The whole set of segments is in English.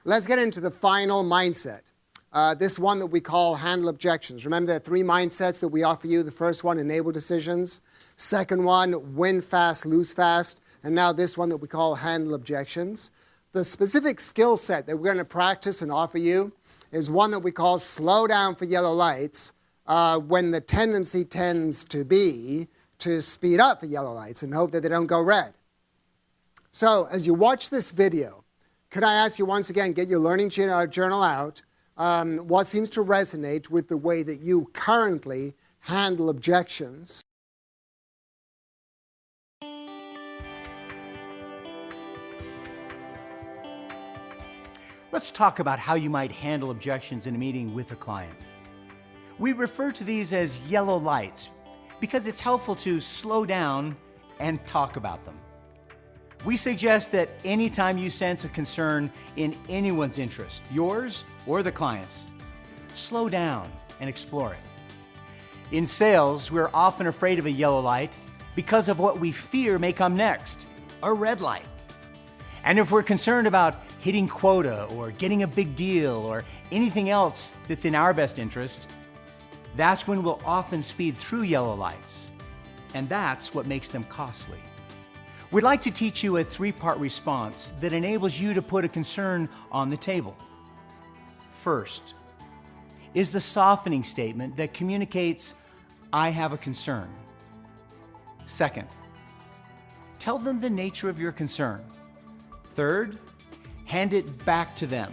Let's get into the final mindset. This one that we call Handle Objections. Remember, there are 3 mindsets that we offer you. The first one, enable decisions. Second one, win fast, lose fast. And now this one that we call Handle Objections. The specific skill set that we're going to practice and offer you is one that we call slow down for yellow lights, when the tendency tends to be to speed up for yellow lights and hope that they don't go red. So as you watch this video, could I ask you once again, get your learning journal out, what seems to resonate with the way that you currently handle objections? Let's talk about how you might handle objections in a meeting with a client. We refer to these as yellow lights because it's helpful to slow down and talk about them. We suggest that anytime you sense a concern in anyone's interest, yours or the client's, slow down and explore it. In sales, we're often afraid of a yellow light because of what we fear may come next, a red light. And if we're concerned about hitting quota or getting a big deal or anything else that's in our best interest, that's when we'll often speed through yellow lights. And that's what makes them costly. We'd like to teach you a 3-part response that enables you to put a concern on the table. First is the softening statement that communicates, I have a concern. Second, tell them the nature of your concern. Third, hand it back to them.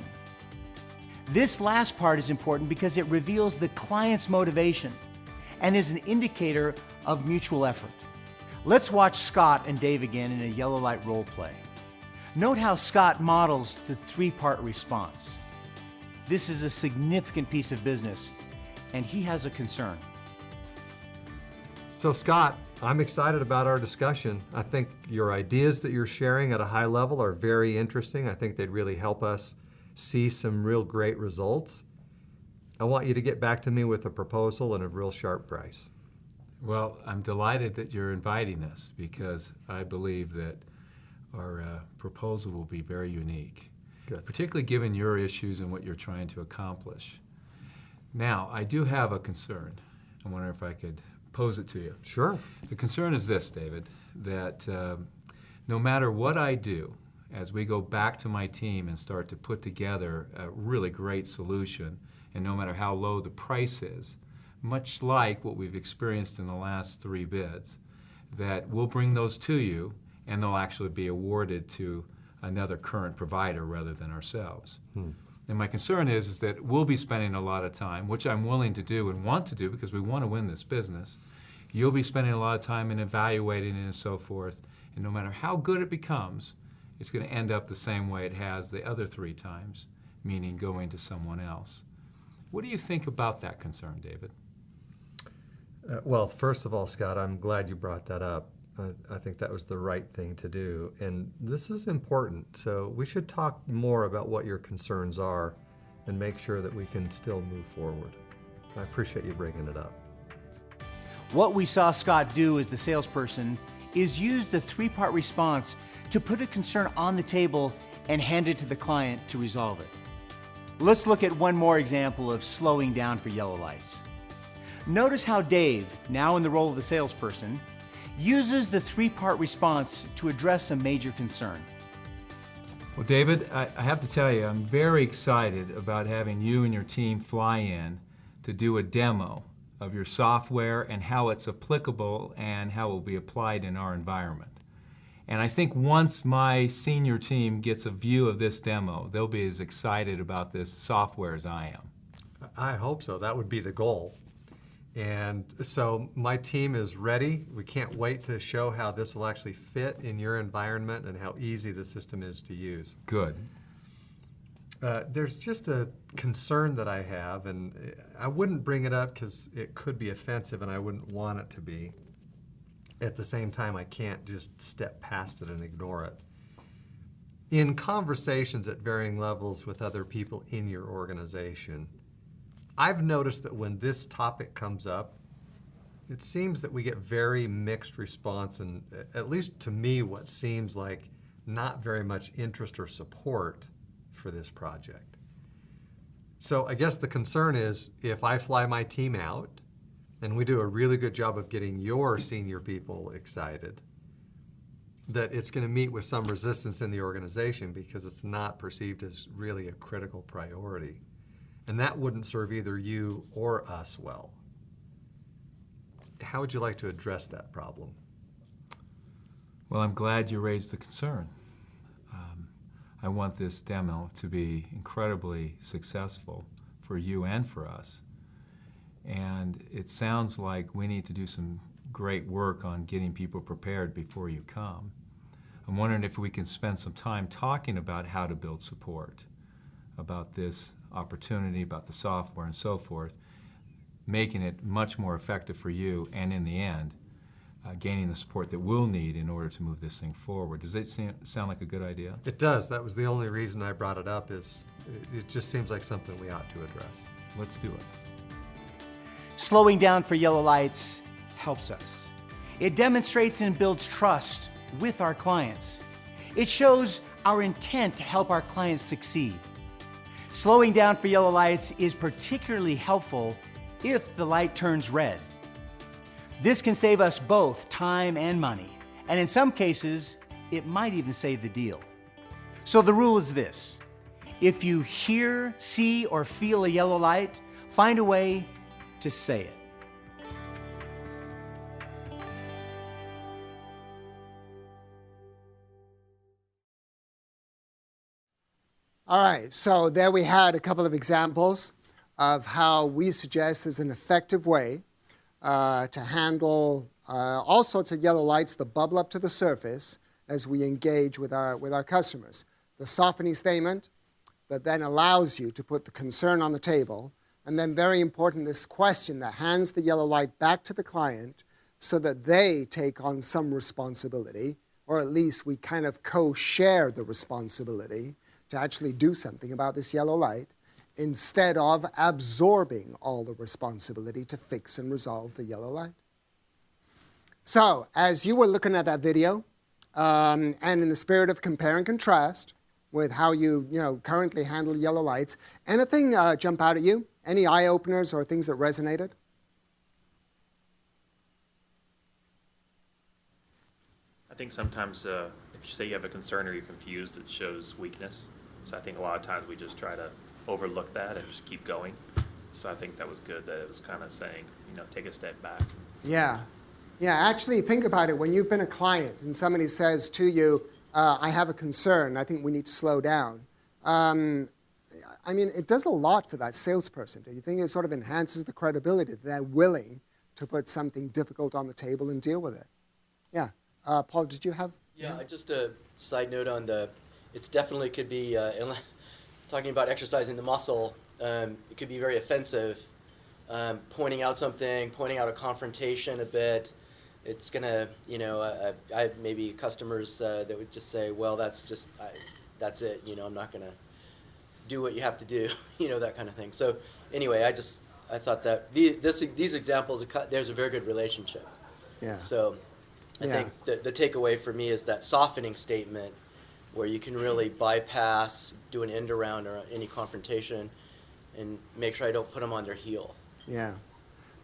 This last part is important because it reveals the client's motivation and is an indicator of mutual effort. Let's watch Scott and Dave again in a yellow light role play. Note how Scott models the 3-part response. This is a significant piece of business, and he has a concern. So Scott, I'm excited about our discussion. I think your ideas that you're sharing at a high level are very interesting. I think they'd really help us see some real great results. I want you to get back to me with a proposal and a real sharp price. Well, I'm delighted that you're inviting us because I believe that our proposal will be very unique. Good. Particularly given your issues and what you're trying to accomplish. Now, I do have a concern. I wonder if I could pose it to you. Sure. The concern is this, David, that no matter what I do, as we go back to my team and start to put together a really great solution, and no matter how low the price is, much like what we've experienced in the last 3 bids, that we'll bring those to you and they'll actually be awarded to another current provider rather than ourselves. And my concern is that we'll be spending a lot of time, which I'm willing to do and want to do because we want to win this business. You'll be spending a lot of time in evaluating it and so forth, and no matter how good it becomes, it's going to end up the same way it has the other 3 times, meaning going to someone else. What do you think about that concern, David? Well, first of all, Scott, I'm glad you brought that up. I think that was the right thing to do. And this is important, so we should talk more about what your concerns are and make sure that we can still move forward. I appreciate you bringing it up. What we saw Scott do as the salesperson is use the 3-part response to put a concern on the table and hand it to the client to resolve it. Let's look at one more example of slowing down for yellow lights. Notice how Dave, now in the role of the salesperson, uses the 3-part response to address a major concern. Well, David, I have to tell you, I'm very excited about having you and your team fly in to do a demo of your software and how it's applicable and how it will be applied in our environment. And I think once my senior team gets a view of this demo, they'll be as excited about this software as I am. I hope so. That would be the goal. And so my team is ready. We can't wait to show how this will actually fit in your environment and how easy the system is to use. Good. There's just a concern that I have, and I wouldn't bring it up because it could be offensive and I wouldn't want it to be. At the same time, I can't just step past it and ignore it. In conversations at varying levels with other people in your organization, I've noticed that when this topic comes up, it seems that we get very mixed response, and at least to me, what seems like not very much interest or support for this project. So I guess the concern is if I fly my team out and we do a really good job of getting your senior people excited, that it's going to meet with some resistance in the organization because it's not perceived as really a critical priority. And that wouldn't serve either you or us well. How would you like to address that problem? Well, I'm glad you raised the concern. I want this demo to be incredibly successful for you and for us. And it sounds like we need to do some great work on getting people prepared before you come. I'm wondering if we can spend some time talking about how to build support, about this opportunity, about the software and so forth, making it much more effective for you, and in the end, gaining the support that we'll need in order to move this thing forward. Does it sound like a good idea? It does. That was the only reason I brought it up, is it just seems like something we ought to address. Let's do it. Slowing down for yellow lights helps us. It demonstrates and builds trust with our clients. It shows our intent to help our clients succeed. Slowing down for yellow lights is particularly helpful if the light turns red. This can save us both time and money, and in some cases, it might even save the deal. So the rule is this: if you hear, see, or feel a yellow light, find a way to say it. All right, so there we had a couple of examples of how we suggest is an effective way to handle all sorts of yellow lights that bubble up to the surface as we engage with our customers. The softening statement that then allows you to put the concern on the table, and then very important, this question that hands the yellow light back to the client so that they take on some responsibility, or at least we kind of co-share the responsibility to actually do something about this yellow light, instead of absorbing all the responsibility to fix and resolve the yellow light. So, as you were looking at that video, and in the spirit of compare and contrast with how you currently handle yellow lights, anything jump out at you? Any eye-openers or things that resonated? I think sometimes if you say you have a concern or you're confused, it shows weakness. So I think a lot of times we just try to overlook that and just keep going. So I think that was good, that it was kind of saying, take a step back. Yeah. Actually, think about it. When you've been a client and somebody says to you, I have a concern, I think we need to slow down. It does a lot for that salesperson. Do you think it sort of enhances the credibility that they're willing to put something difficult on the table and deal with it? Yeah. Paul, did you have? Yeah, just a side note on it's definitely could be, talking about exercising the muscle, it could be very offensive. Pointing out something, pointing out a confrontation a bit, it's going to, I have maybe customers that would just say, well, that's it, I'm not going to do what you have to do, that kind of thing. So anyway, I thought that these examples, there's a very good relationship. Yeah. So I think the takeaway for me is that softening statement where you can really bypass, do an end around or any confrontation and make sure I don't put them on their heel. Yeah.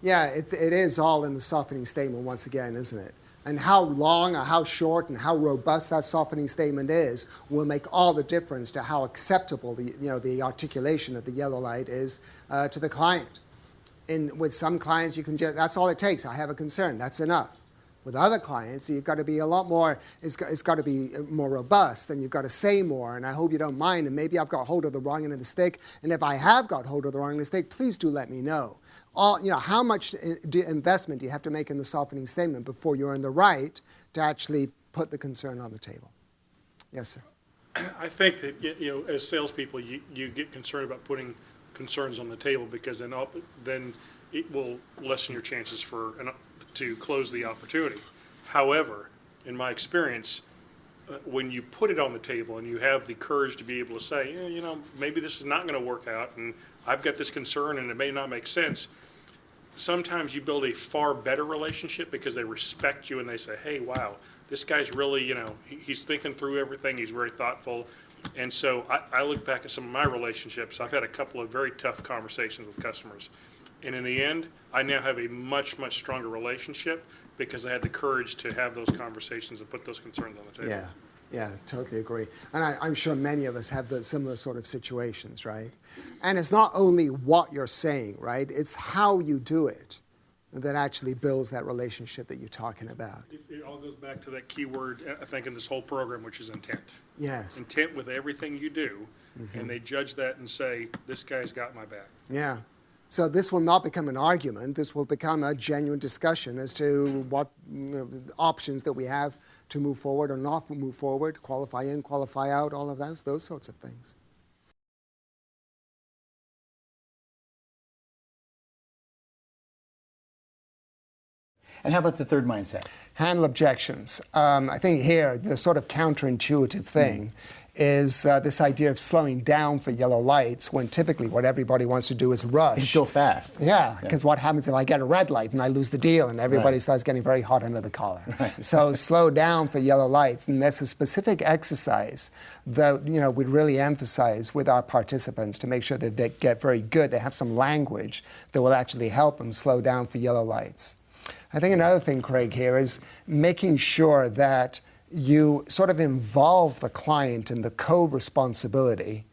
It is all in the softening statement once again, isn't it? And how long or how short and how robust that softening statement is will make all the difference to how acceptable the articulation of the yellow light is to the client. With some clients, that's all it takes. I have a concern. That's enough. With other clients, you've got to be a lot more, it's got to be more robust, and you've got to say more, and I hope you don't mind, and maybe I've got hold of the wrong end of the stick, and if I have got hold of the wrong end of the stick, please do let me know. How much investment do you have to make in the softening statement before you're in the right to actually put the concern on the table? Yes, sir. I think that as salespeople, you get concerned about putting concerns on the table because then it will lessen your chances to close the opportunity. However, in my experience, when you put it on the table and you have the courage to be able to say, maybe this is not going to work out, and I've got this concern, and it may not make sense. Sometimes you build a far better relationship because they respect you and they say, hey, wow, this guy's really, he's thinking through everything. He's very thoughtful. And so I look back at some of my relationships. I've had a couple of very tough conversations with customers. And in the end, I now have a much, much stronger relationship because I had the courage to have those conversations and put those concerns on the table. Yeah, yeah, totally agree. And I'm sure many of us have the similar sort of situations, right? And it's not only what you're saying, right? It's how you do it that actually builds that relationship that you're talking about. It all goes back to that key word, I think, in this whole program, which is intent. Yes. Intent with everything you do, and they judge that and say, this guy's got my back. Yeah. So this will not become an argument. This will become a genuine discussion as to what options that we have to move forward or not move forward, qualify in, qualify out, all of those sorts of things. And how about the third mindset? Handle objections. I think here the sort of counterintuitive thing is this idea of slowing down for yellow lights when typically what everybody wants to do is rush. It's go fast. Yeah, because what happens if I get a red light and I lose the deal and everybody Right. starts getting very hot under the collar? Right. So slow down for yellow lights, and there's a specific exercise that we'd really emphasize with our participants to make sure that they get very good. They have some language that will actually help them slow down for yellow lights. I think another thing, Craig, here is making sure that you sort of involve the client in the co-responsibility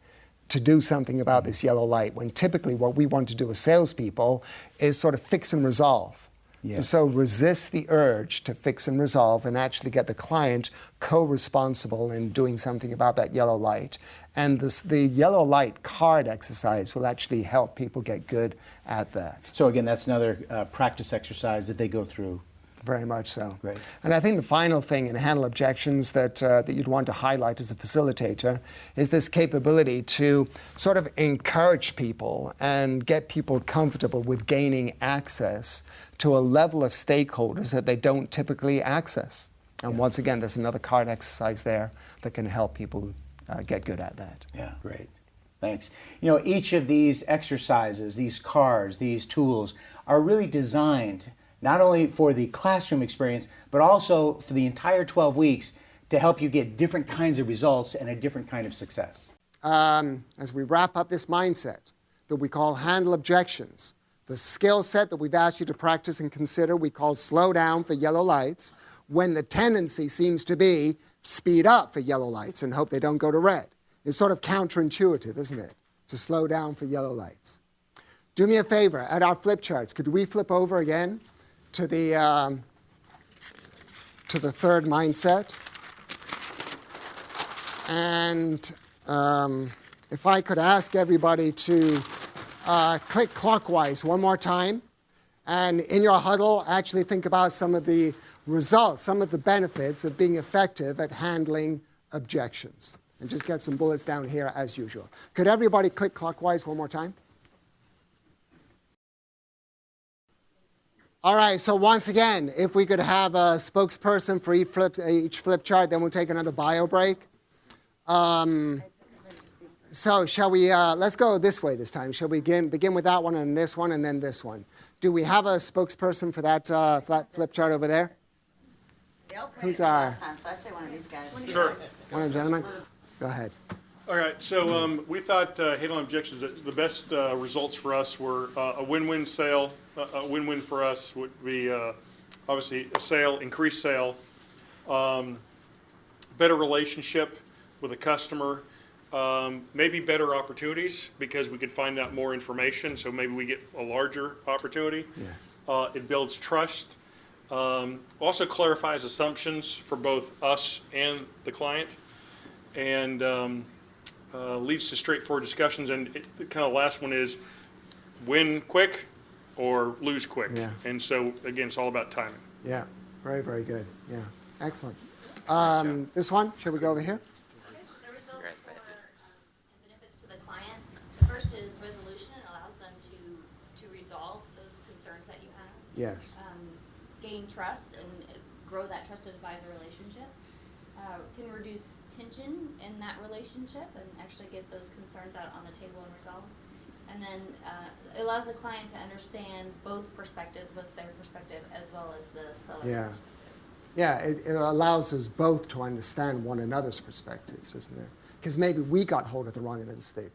to do something about this yellow light, when typically what we want to do as salespeople is sort of fix and resolve. Yes. And so resist the urge to fix and resolve and actually get the client co-responsible in doing something about that yellow light. And the yellow light card exercise will actually help people get good at that. So again, that's another practice exercise that they go through. Very much so. Great. And I think the final thing in handle objections that you'd want to highlight as a facilitator is this capability to sort of encourage people and get people comfortable with gaining access to a level of stakeholders that they don't typically access. And once again, there's another card exercise there that can help people get good at that. Yeah, great. Thanks. Each of these exercises, these cards, these tools are really designed not only for the classroom experience, but also for the entire 12 weeks to help you get different kinds of results and a different kind of success. As we wrap up this mindset that we call handle objections, the skill set that we've asked you to practice and consider we call slow down for yellow lights, when the tendency seems to be speed up for yellow lights and hope they don't go to red. It's sort of counterintuitive, isn't it, to slow down for yellow lights. Do me a favor, at our flip charts, could we flip over again to the third mindset? And if I could ask everybody to click clockwise one more time, and in your huddle, actually think about some of the results, some of the benefits of being effective at handling objections. And just get some bullets down here as usual. Could everybody click clockwise one more time? All right, so once again, if we could have a spokesperson for each flip chart, then we'll take another bio break. So shall we, let's go this way this time. Shall we begin with that one and this one and then this one? Do we have a spokesperson for that flip chart over there? Who's our? So I say one of these guys. Sure. One of the gentlemen? Go ahead. All right, so we thought handling objections, the best results for us were a win-win sale. A win-win for us would be obviously a sale, increased sale, better relationship with a customer, maybe better opportunities because we could find out more information, so maybe we get a larger opportunity. Yes. It builds trust. Also clarifies assumptions for both us and the client, and leads to straightforward discussions. And the kind of last one is win quick or lose quick. Yeah. And so, again, it's all about timing. Yeah, very, very good. Yeah, excellent. This one, should we go over here? The results for benefits to the client. The first is resolution. It allows them to resolve those concerns that you have. Yes. Gain trust and grow that trusted advisor relationship. Can reduce tension in that relationship and actually get those concerns out on the table and resolve. And then it allows the client to understand both perspectives, both their perspective as well as the seller's perspective. Yeah, it allows us both to understand one another's perspectives, isn't it? because maybe we got hold of the wrong end of the stick.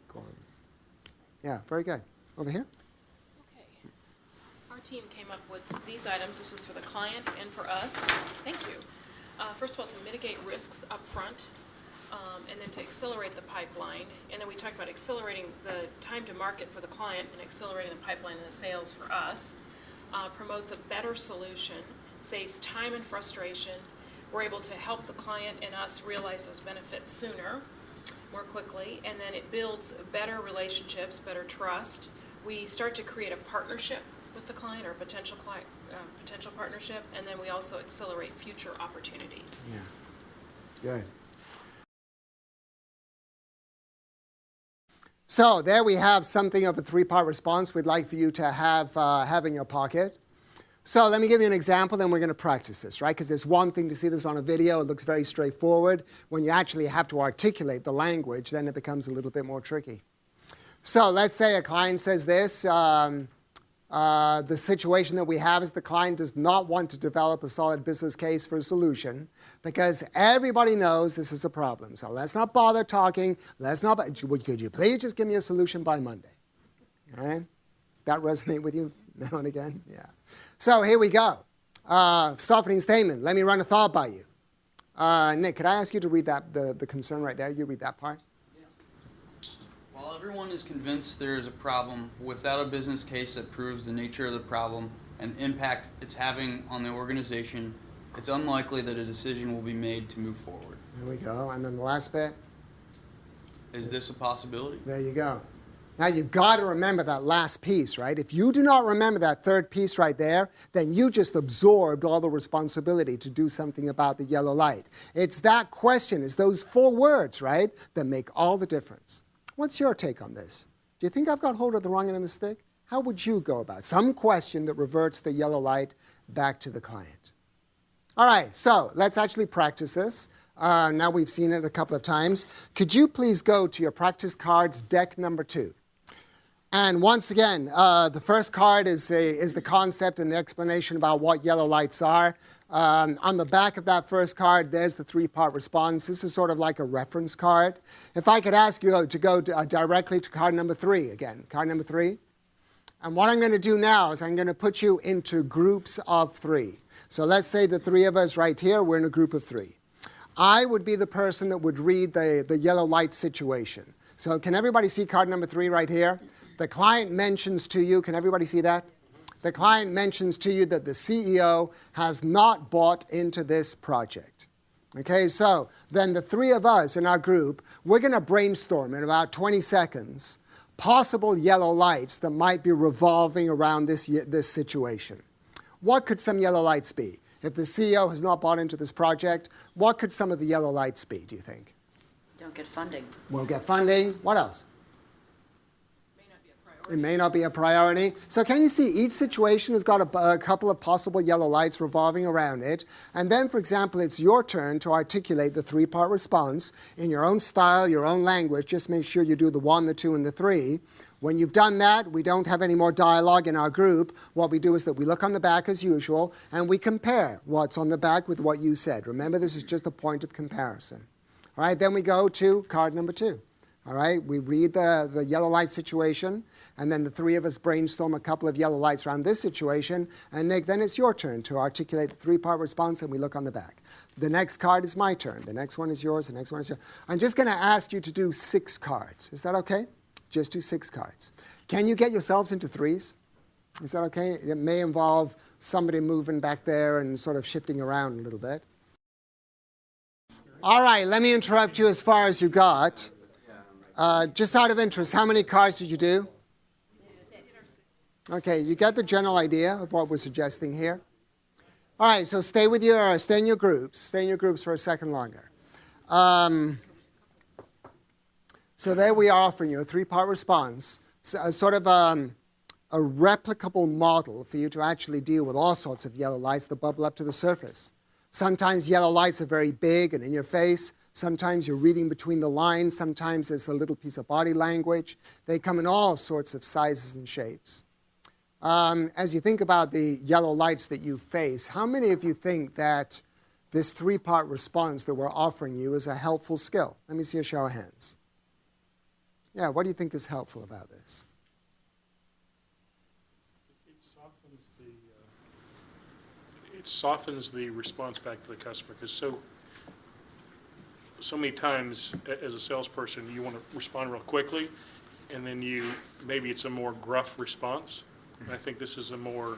Yeah, very good. Over here. Okay. Our team came up with these items. This was for the client and for us. Thank you. First of all, to mitigate risks up front, and then to accelerate the pipeline. And then we talked about accelerating the time to market for the client and accelerating the pipeline and the sales for us. Promotes a better solution, saves time and frustration. We're able to help the client and us realize those benefits sooner, more quickly, and then it builds better relationships, better trust. We start to create a partnership with the client or potential client, potential partnership, and then we also accelerate future opportunities. Yeah, good. So there we have something of a three-part response we'd like for you to have in your pocket. So let me give you an example, then we're going to practice this, right? Because it's one thing to see this on a video. It looks very straightforward. When you actually have to articulate the language, then it becomes a little bit more tricky. So let's say a client says this. The situation that we have is the client does not want to develop a solid business case for a solution because everybody knows this is a problem. So let's not bother talking. Could you please just give me a solution by Monday? All right? That resonate with you now and again? Yeah. So here we go. Softening statement. Let me run a thought by you. Nick, could I ask you to read that, the concern right there? You read that part. While everyone is convinced there is a problem, without a business case that proves the nature of the problem and the impact it's having on the organization, it's unlikely that a decision will be made to move forward. There we go. And then the last bit. Is this a possibility? There you go. Now you've got to remember that last piece, right? If you do not remember that third piece right there, then you just absorbed all the responsibility to do something about the yellow light. It's that question, it's those 4 words, right, that make all the difference. What's your take on this? Do you think I've got hold of the wrong end of the stick? How would you go about it? Some question that reverts the yellow light back to the client. All right, so let's actually practice this. Now we've seen it a couple of times. Could you please go to your practice cards, deck number 2? And once again, the first card is the concept and the explanation about what yellow lights are. On the back of that first card, there's the 3-part response. This is sort of like a reference card. If I could ask you to go directly to card number 3 again. Card number 3. And what I'm going to do now is I'm going to put you into groups of 3. So let's say the 3 of us right here, we're in a group of 3. I would be the person that would read the yellow light situation. So can everybody see card number 3 right here? The client mentions to you, can everybody see that? The client mentions to you that the CEO has not bought into this project. Okay, so then the 3 of us in our group, we're going to brainstorm in about 20 seconds possible yellow lights that might be revolving around this situation. What could some yellow lights be? If the CEO has not bought into this project, what could some of the yellow lights be, do you think? Don't get funding. Won't get funding. What else? It may not be a priority. So can you see each situation has got a couple of possible yellow lights revolving around it. And then, for example, it's your turn to articulate the 3-part response in your own style, your own language. Just make sure you do the 1, the 2, and the 3. When you've done that, we don't have any more dialogue in our group. What we do is that we look on the back as usual, and we compare what's on the back with what you said. Remember, this is just a point of comparison. All right, then we go to card number 2. All right, we read the yellow light situation, and then the 3 of us brainstorm a couple of yellow lights around this situation. And Nick, then it's your turn to articulate the 3-part response, and we look on the back. The next card is my turn. The next one is yours. The next one is yours. I'm just going to ask you to do 6 cards. Is that okay? Just do 6 cards. Can you get yourselves into 3s? Is that okay? It may involve somebody moving back there and sort of shifting around a little bit. All right, let me interrupt you as far as you got. Just out of interest, how many cards did you do? 6. Okay, you got the general idea of what we're suggesting here. All right, so stay in your groups. Stay in your groups for a second longer. So there we are offering you a 3-part response, sort of a replicable model for you to actually deal with all sorts of yellow lights that bubble up to the surface. Sometimes yellow lights are very big and in your face. Sometimes you're reading between the lines. Sometimes it's a little piece of body language. They come in all sorts of sizes and shapes. As you think about the yellow lights that you face, how many of you think that this three-part response that we're offering you is a helpful skill? Let me see a show of hands. Yeah, what do you think is helpful about this? It softens the response back to the customer, because so many times as a salesperson, you want to respond real quickly, and then maybe it's a more gruff response. And I think this is a more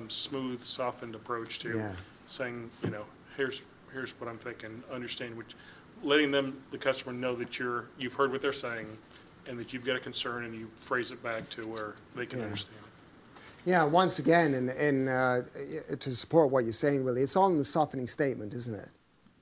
smooth, softened approach to saying, here's what I'm thinking, understand letting the customer know that you've heard what they're saying, and that you've got a concern, and you phrase it back to where they can understand it. Yeah, once again, to support what you're saying, really, it's all in the softening statement, isn't it?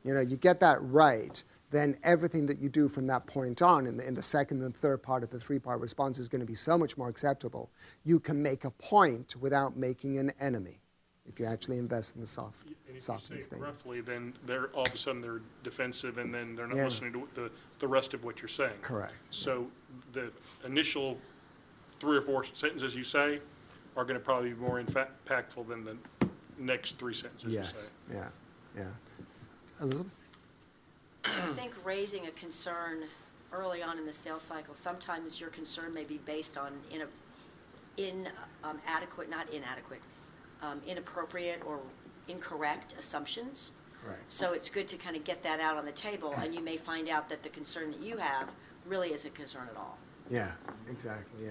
You get that right, then everything that you do from that point on in the second and third part of the three-part response is going to be so much more acceptable. You can make a point without making an enemy if you actually invest in the softening statement. Roughly, then all of a sudden they're defensive, and then they're not listening to the rest of what you're saying. Correct. So the initial 3 or 4 sentences you say are going to probably be more impactful than the next 3 sentences you say. Yeah. Elizabeth? I think raising a concern early on in the sales cycle, sometimes your concern may be based on inappropriate or incorrect assumptions. Right. So it's good to kind of get that out on the table, and you may find out that the concern that you have really isn't a concern at all. Yeah, exactly.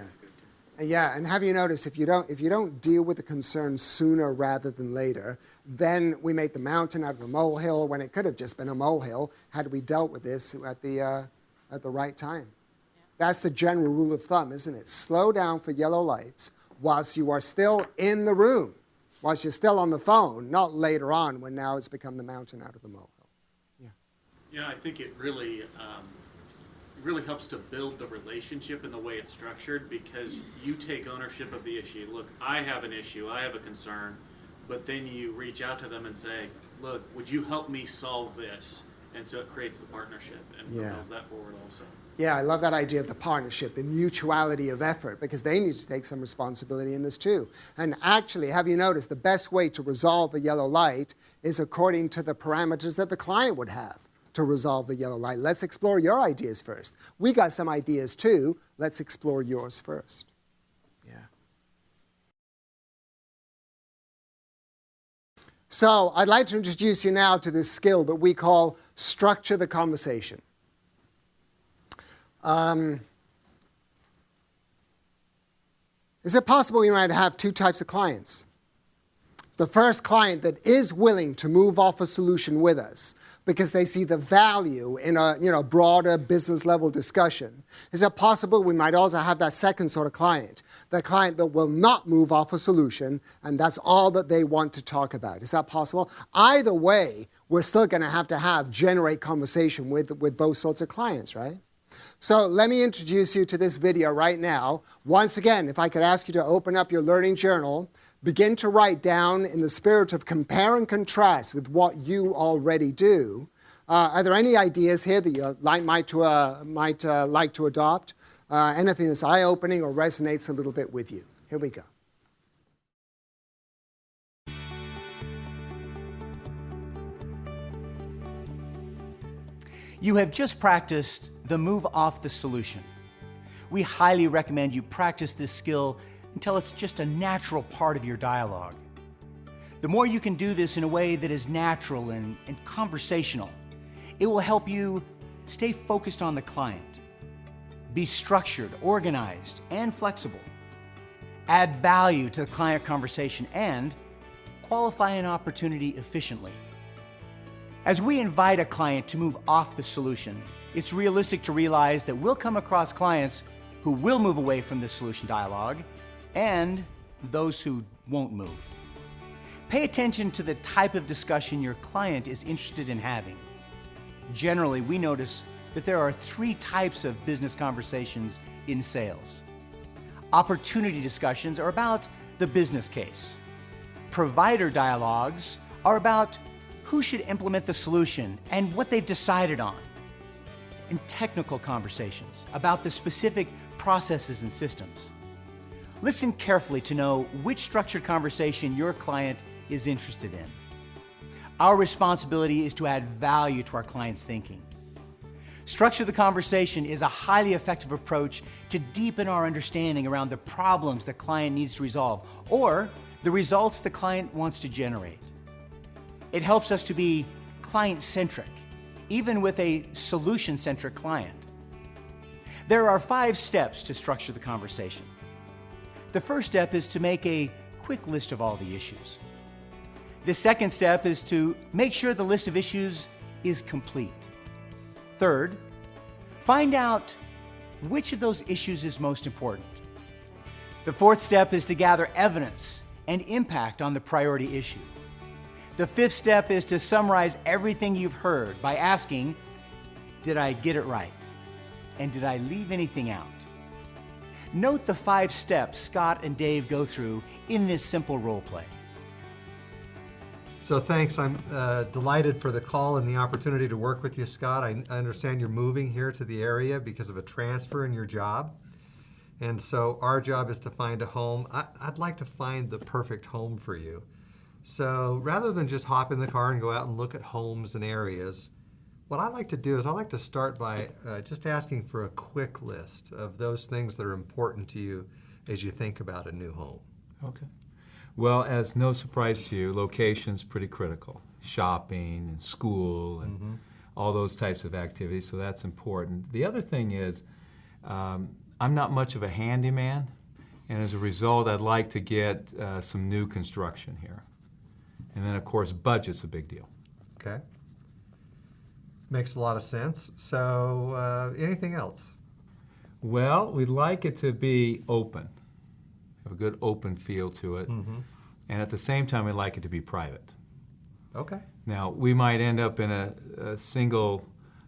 Yeah. And have you noticed if you don't deal with the concern sooner rather than later, then we make the mountain out of a molehill when it could have just been a molehill had we dealt with this at the right time. Yeah. That's the general rule of thumb, isn't it? Slow down for yellow lights whilst you are still in the room, whilst you're still on the phone, not later on when now it's become the mountain out of the molehill. Yeah, I think it really helps to build the relationship in the way it's structured, because you take ownership of the issue. Look, I have an issue, I have a concern, but then you reach out to them and say, look, would you help me solve this? And so it creates the partnership and propels that forward also. Yeah, I love that idea of the partnership, the mutuality of effort, because they need to take some responsibility in this too. And actually, have you noticed the best way to resolve a yellow light is according to the parameters that the client would have to resolve the yellow light? Let's explore your ideas first. We got some ideas too. Let's explore yours first. Yeah. So I'd like to introduce you now to this skill that we call structure the conversation. Is it possible we might have 2 types of clients? The first client that is willing to move off a solution with us because they see the value in a broader business level discussion. Is it possible we might also have that second sort of client, the client that will not move off a solution and that's all that they want to talk about? Is that possible? Either way, we're still going to generate conversation with both sorts of clients, right? So let me introduce you to this video right now. Once again, if I could ask you to open up your learning journal, begin to write down in the spirit of compare and contrast with what you already do. Are there any ideas here that you might like to adopt? Anything that's eye-opening or resonates a little bit with you? Here we go. You have just practiced the move off the solution. We highly recommend you practice this skill until it's just a natural part of your dialogue. The more you can do this in a way that is natural and conversational, it will help you stay focused on the client, be structured, organized, and flexible, add value to the client conversation, and qualify an opportunity efficiently. As we invite a client to move off the solution, it's realistic to realize that we'll come across clients who will move away from the solution dialogue and those who won't move. Pay attention to the type of discussion your client is interested in having. Generally, we notice that there are 3 types of business conversations in sales. Opportunity discussions are about the business case. Provider dialogues are about who should implement the solution and what they've decided on. And technical conversations about the specific processes and systems. Listen carefully to know which structured conversation your client is interested in. Our responsibility is to add value to our client's thinking. Structure the conversation is a highly effective approach to deepen our understanding around the problems the client needs to resolve or the results the client wants to generate. It helps us to be client-centric, even with a solution-centric client. There are 5 steps to structure the conversation. The first step is to make a quick list of all the issues. The second step is to make sure the list of issues is complete. Third, find out which of those issues is most important. The fourth step is to gather evidence and impact on the priority issue. The fifth step is to summarize everything you've heard by asking, did I get it right? And did I leave anything out? Note the 5 steps Scott and Dave go through in this simple role play. So thanks. I'm delighted for the call and the opportunity to work with you, Scott. I understand you're moving here to the area because of a transfer in your job. And so our job is to find a home. I'd like to find the perfect home for you. So rather than just hop in the car and go out and look at homes and areas, what I like to do is I like to start by just asking for a quick list of those things that are important to you as you think about a new home. Okay. Well, as no surprise to you, location's pretty critical. Shopping and school and all those types of activities, so that's important. The other thing is, I'm not much of a handyman, and as a result, I'd like to get some new construction here. And then, of course, budget's a big deal. Okay. Makes a lot of sense. So, anything else? Well, we'd like it to be open, have a good open feel to it, and at the same time, we'd like it to be private. Okay. Now, we might end up in a single,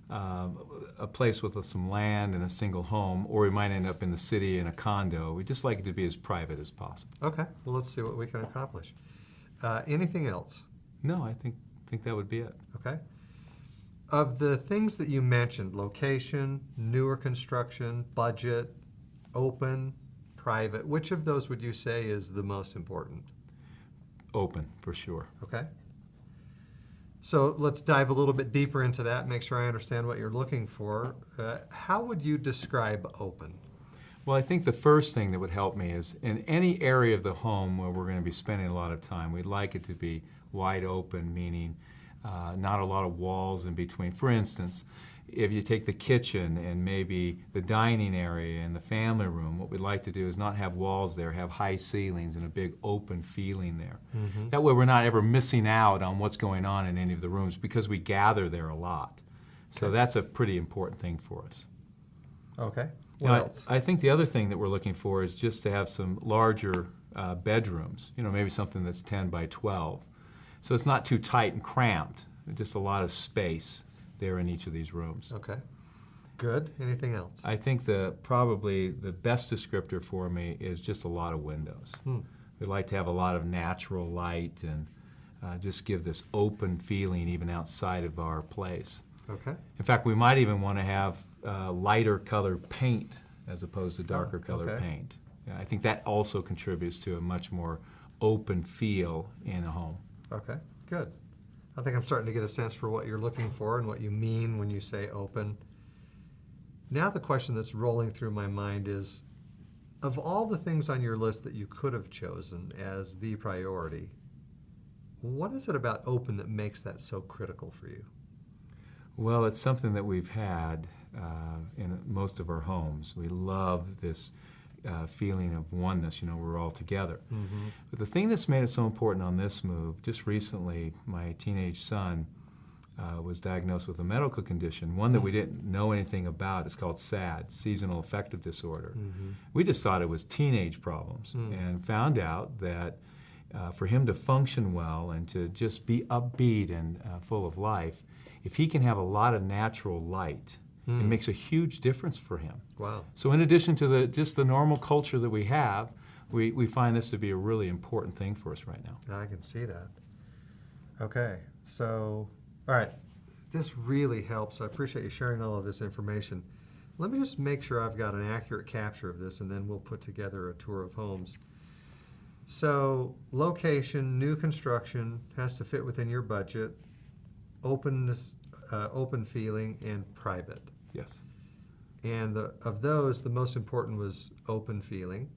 a place with some land and a single home, or we might end up in the city in a condo. We'd just like it to be as private as possible. Okay. Well, let's see what we can accomplish. Anything else? No, I think that would be it. Okay. Of the things that you mentioned, location, newer construction, budget, open, private, which of those would you say is the most important? Open, for sure. Okay. So let's dive a little bit deeper into that, make sure I understand what you're looking for. How would you describe open? Well, I think the first thing that would help me is in any area of the home where we're going to be spending a lot of time, we'd like it to be wide open, meaning not a lot of walls in between. For instance, if you take the kitchen and maybe the dining area and the family room, what we'd like to do is not have walls there, have high ceilings and a big open feeling there. That way we're not ever missing out on what's going on in any of the rooms because we gather there a lot. So that's a pretty important thing for us. Okay. What Now, else? I think the other thing that we're looking for is just to have some larger bedrooms, maybe something that's 10 by 12. So it's not too tight and cramped, just a lot of space there in each of these rooms. Okay. Good. Anything else? I think probably the best descriptor for me is just a lot of windows. We'd like to have a lot of natural light and just give this open feeling even outside of our place. Okay. In fact, we might even want to have lighter colored paint as opposed to darker colored okay. paint. I think that also contributes to a much more open feel in a home. Okay. Good. I think I'm starting to get a sense for what you're looking for and what you mean when you say open. Now the question that's rolling through my mind is, of all the things on your list that you could have chosen as the priority, what is it about open that makes that so critical for you? Well, it's something that we've had in most of our homes. We love this feeling of oneness, we're all together. But the thing that's made it so important on this move, just recently, my teenage son was diagnosed with a medical condition, one that we didn't know anything about. It's called SAD, seasonal affective disorder. We just thought it was teenage problems and found out that for him to function well and to just be upbeat and full of life, if he can have a lot of natural light, it makes a huge difference for him. Wow. So in addition to just the normal culture that we have, we find this to be a really important thing for us right now. I can see that. Okay, so, all right, this really helps. I appreciate you sharing all of this information. Let me just make sure I've got an accurate capture of this, and then we'll put together a tour of homes. So location, new construction has to fit within your budget, openness, open feeling, and private. Yes. And of those, the most important was open feeling.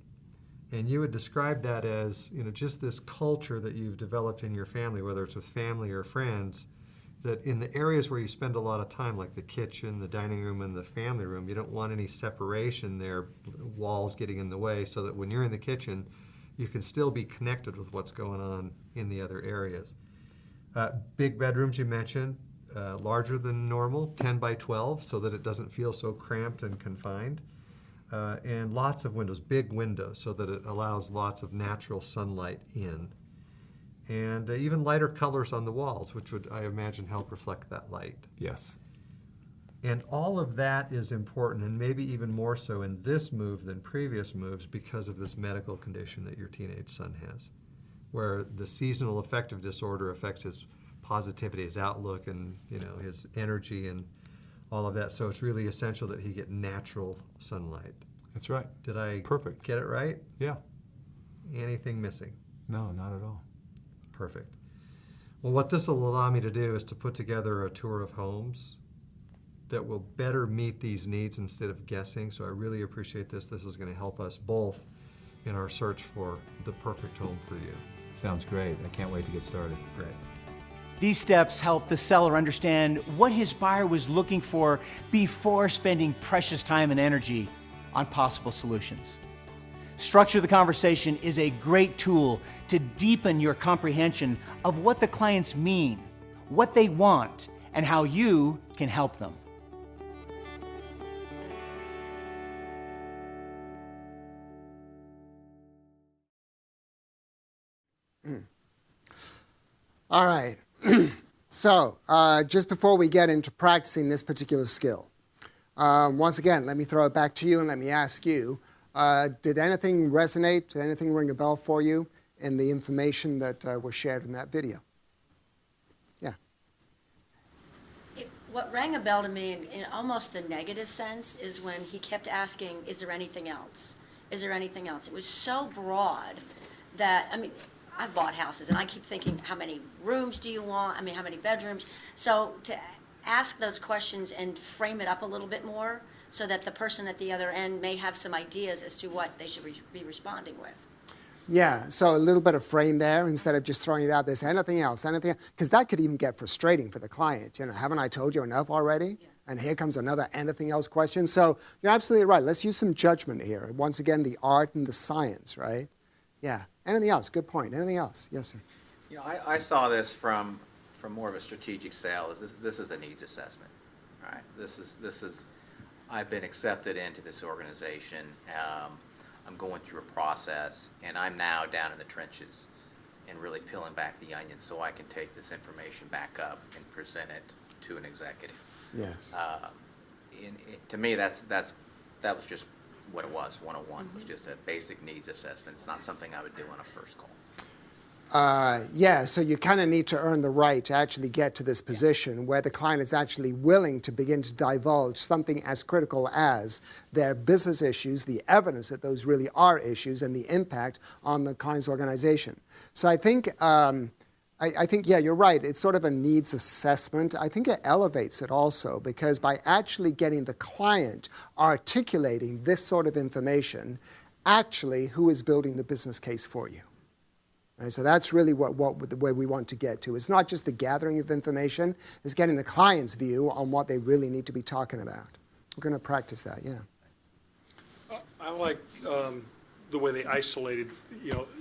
And you would describe that as, just this culture that you've developed in your family, whether it's with family or friends, that in the areas where you spend a lot of time, like the kitchen, the dining room, and the family room, you don't want any separation there, walls getting in the way, so that when you're in the kitchen, you can still be connected with what's going on in the other areas. Big bedrooms you mentioned, larger than normal, 10 by 12, so that it doesn't feel so cramped and confined. And lots of windows, big windows, so that it allows lots of natural sunlight in. And even lighter colors on the walls, which would, I imagine, help reflect that light. Yes. And all of that is important, and maybe even more so in this move than previous moves, because of this medical condition that your teenage son has, where the seasonal affective disorder affects his positivity, his outlook, and his energy and all of that. So it's really essential that he get natural sunlight. That's right. Did I Perfect. get it right? Yeah. Anything missing? No, not at all. Perfect. Well, what this will allow me to do is to put together a tour of homes that will better meet these needs instead of guessing. So I really appreciate this. This is going to help us both in our search for the perfect home for you. Sounds great. I can't wait to get started. Great. These steps help the seller understand what his buyer was looking for before spending precious time and energy on possible solutions. Structure the Conversation is a great tool to deepen your comprehension of what the clients mean, what they want, and how you can help them. All right. So, just before we get into practicing this particular skill, once again, let me throw it back to you and let me ask you, did anything resonate, did anything ring a bell for you in the information that was shared in that video? Yeah. What rang a bell to me in almost the negative sense is when he kept asking, is there anything else? Is there anything else? It was so broad that, I've bought houses, and I keep thinking, how many rooms do you want? How many bedrooms? So to ask those questions and frame it up a little bit more so that the person at the other end may have some ideas as to what they should be responding with. Yeah, so a little bit of frame there instead of just throwing it out there, say anything else, because that could even get frustrating for the client. Haven't I told you enough already? Yeah. And here comes another anything else question. So you're absolutely right. Let's use some judgment here. Once again, the art and the science, right? Yeah. Anything else? Good point. Anything else? Yes, sir. I saw this from more of a strategic sale. This is a needs assessment, right? This is I've been accepted into this organization. I'm going through a process, and I'm now down in the trenches and really peeling back the onion so I can take this information back up and present it to an executive. Yes. To me, that was just what it was. 101 was just a basic needs assessment. It's not something I would do on a first call. Yeah, so you kind of need to earn the right to actually get to this position where the client is actually willing to begin to divulge something as critical as their business issues, the evidence that those really are issues, and the impact on the client's organization. So I think, yeah, you're right. It's sort of a needs assessment. I think it elevates it also because by actually getting the client articulating this sort of information, actually who is building the business case for you. Right, so that's really the way we want to get to. It's not just the gathering of information, it's getting the client's view on what they really need to be talking about. We're going to practice that, yeah. I like the way they isolated,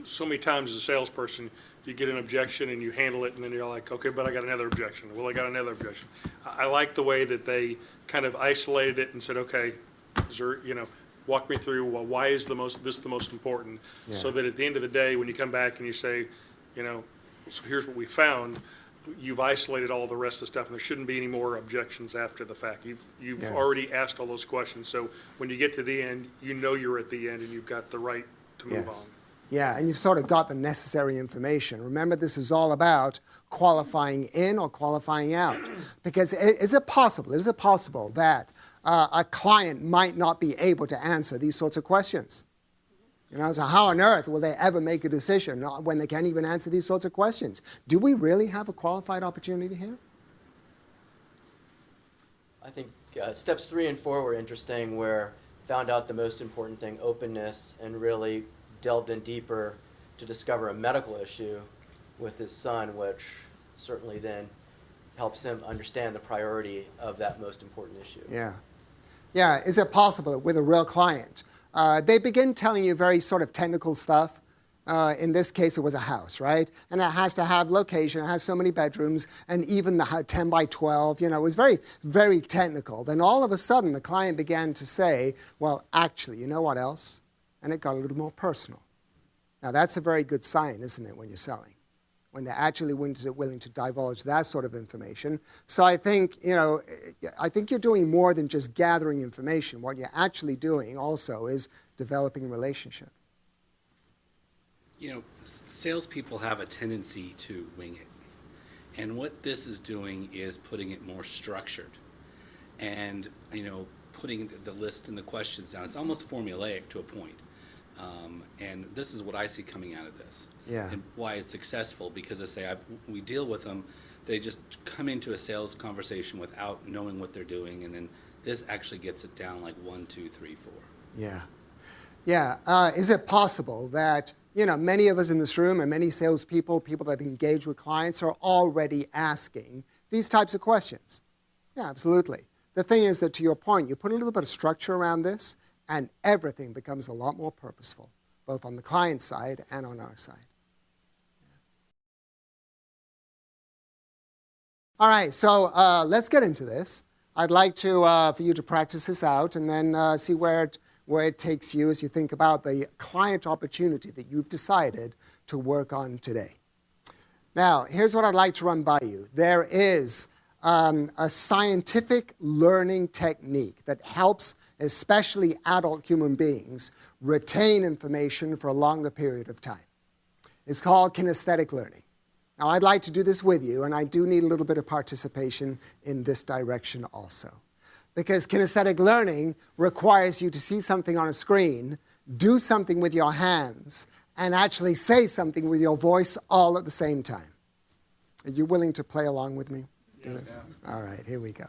so many times as a salesperson, you get an objection and you handle it, and then you're like, okay, but I got another objection. Well, I got another objection. I like the way that they kind of isolated it and said, okay, is there, walk me through, well, why is this the most important? Yeah. So that at the end of the day, when you come back and you say, so here's what we found, you've isolated all the rest of the stuff, and there shouldn't be any more objections after the fact. You've yes. already asked all those questions, so when you get to the end, you're at the end and you've got the right to move yes. on. Yeah, and you've sort of got the necessary information. Remember, this is all about qualifying in or qualifying out. Because is it possible that a client might not be able to answer these sorts of questions? So how on earth will they ever make a decision when they can't even answer these sorts of questions? Do we really have a qualified opportunity here? I think steps 3 and 4 were interesting, where found out the most important thing, openness, and really delved in deeper to discover a medical issue with his son, which certainly then helps him understand the priority of that most important issue. Yeah. Yeah, is it possible that with a real client, they begin telling you very sort of technical stuff? In this case, it was a house, right? And it has to have location, it has so many bedrooms, and even the 10 by 12, it was very, very technical. Then all of a sudden, the client began to say, well, actually, you know what else? And it got a little more personal. Now, that's a very good sign, isn't it, when you're selling? When they're actually willing to divulge that sort of information. So I think, I think you're doing more than just gathering information. What you're actually doing also is developing a relationship. Salespeople have a tendency to wing it. And what this is doing is putting it more structured. And, putting the list and the questions down. It's almost formulaic to a point. And this is what I see coming out of this. Yeah. And why it's successful, because we deal with them, they just come into a sales conversation without knowing what they're doing, and then this actually gets it down like 1, 2, 3, 4. Yeah. Yeah. Is it possible that, many of us in this room and many salespeople, people that engage with clients, are already asking these types of questions? Yeah, absolutely. The thing is that, to your point, you put a little bit of structure around this, and everything becomes a lot more purposeful, both on the client side and on our side. All right, so let's get into this. I'd like for you to practice this out and then see where it takes you as you think about the client opportunity that you've decided to work on today. Now, here's what I'd like to run by you. There is a scientific learning technique that helps especially adult human beings retain information for a longer period of time. It's called kinesthetic learning. Now, I'd like to do this with you, and I do need a little bit of participation in this direction also. Because kinesthetic learning requires you to see something on a screen, do something with your hands, and actually say something with your voice all at the same time. Are you willing to play along with me? Yes. All right, here we go.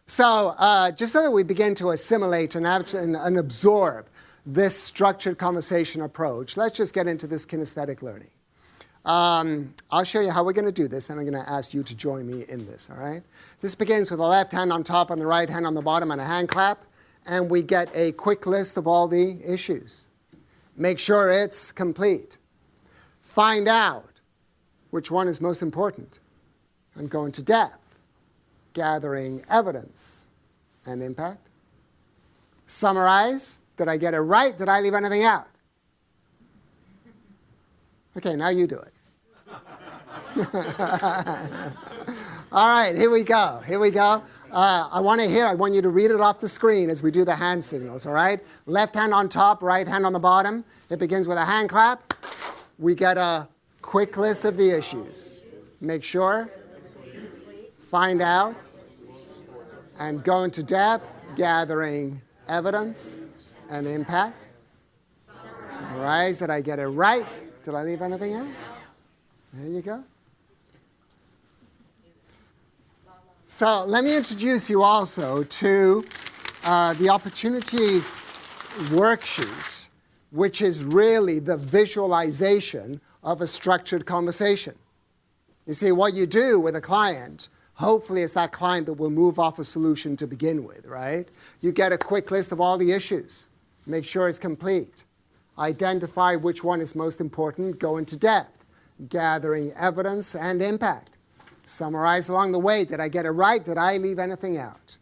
So just so that we begin to assimilate and absorb this structured conversation approach, let's just get into this kinesthetic learning. I'll show you how we're going to do this, then I'm going to ask you to join me in this, all right? This begins with the left hand on top and the right hand on the bottom and a hand clap, and we get a quick list of all the issues. Make sure it's complete. Find out which one is most important, and go into depth, gathering evidence and impact. Summarize. Did I get it right? Did I leave anything out? Okay, now you do it. All right, here we go. Here we go. I want you to read it off the screen as we do the hand signals, all right? Left hand on top, right hand on the bottom. It begins with a hand clap. We get a quick list of the issues. Make sure, find out, and go into depth, gathering evidence and impact. Summarize. Did I get it right? Did I leave anything out? There you go. So let me introduce you also to the opportunity worksheet, which is really the visualization of a structured conversation. You see, what you do with a client, hopefully it's that client that will move off a solution to begin with, right? You get a quick list of all the issues. Make sure it's complete. Identify which one is most important. Go into depth, gathering evidence and impact. Summarize along the way. Did I get it right? Did I leave anything out?